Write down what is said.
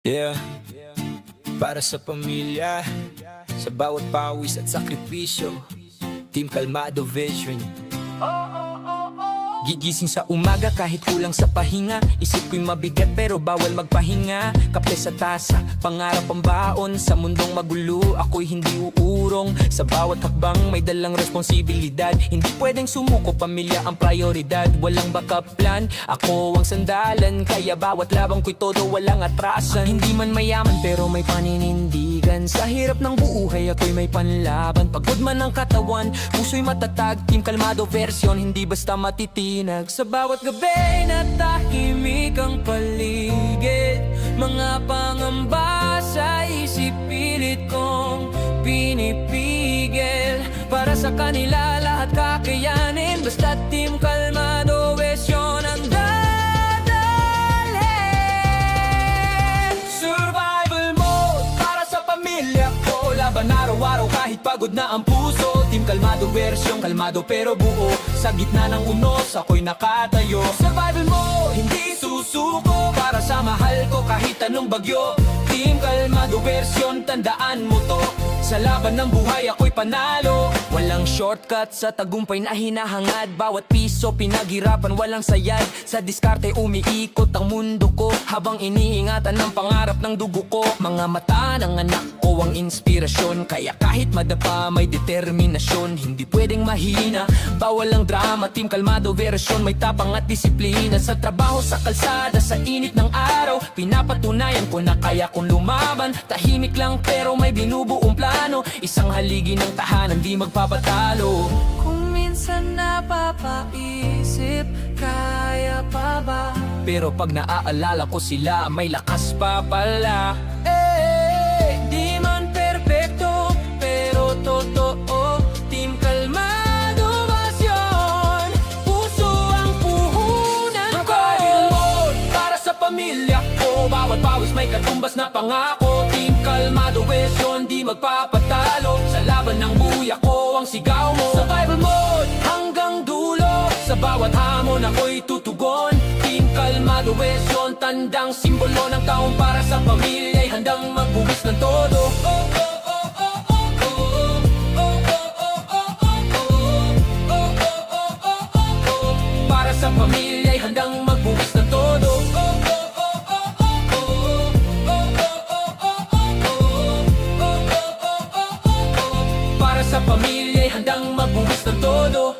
Yeah, para sa pamilya, sa bawat pawis at sakripisyo, Team Kalmado Vision. Gigising sa umaga kahit kulang sa pahinga. Isip ko'y mabigat pero bawal magpahinga. Kape sa tasa, pangarap ang baon. Sa mundong magulo, ako'y hindi uurong. Sa bawat hakbang may dalang responsibilidad. Hindi pwedeng sumuko, pamilya ang prioridad. Walang backup plan, ako ang sandalan. Kaya bawat labang ko'y todo, walang atrasan. Hindi man mayaman pero may paninindigan. Sa hirap ng buhay ako'y may panlaban. Pagod man ang katawan, puso'y matatag. Team Kalmado version, hindi basta matitinag. Sa bawat gabi na tahimik ang paligid, mga pangamba sa isip pilit kong pinipigil. Para sa kanila lahat kakayanin, basta Team Kalmado version ang dadalhin. Survival mode para sa pamilya ko, laban araw-araw kahit pagod na ang puso. Team Kalmado version, kalmado pero buo. Sa gitna ng unos, ako'y nakatayo. Survival mode, hindi susuko. Para sa mahal ko kahit anong bagyo. Team Kalmado version, tandaan mo to. Sa laban ng buhay ako'y panalo. Walang shortcut sa tagumpay na hinahangad. Bawat piso pinaghirapan, walang sayad. Sa diskarte umiikot ang mundo ko, habang iniingatan ng pangarap ng dugo ko. Mga mata ng anak ko ang inspirasyon, kaya kahit madapa may determinasyon. Hindi pwedeng mahina, bawal ang drama. Team Kalmado version, may tapang at disiplina. Sa trabaho, sa kalsada, sa init ng araw, pinapatunayan ko na kaya kong lumaban. Tahimik lang pero may binubuong plano. Isang haligi ng tahanan, di magpapatalo. Kung minsan napapaisip, kaya pa ba? Pero pag naaalala ko sila, may lakas pa pala. Di man perfecto, pero totoo. Team Kalmado version, puso ang puhunan ko. Survival mode para sa pamilya ko, bawat pawis may katumbas na pangako. Team Kalmado version, di magpapatalo. Sa laban ng buhay ako ang sigaw mo. Survival mode hanggang dulo, sa bawat hamon ako'y tutugon. Team Kalmado version, tandang simbolo ng taong para sa pamilya'y handang magbuwis ng todo. Para sa pamilya'y handang magbuwis ng todo. Para sa pamilya'y handang magbuwis ng todo.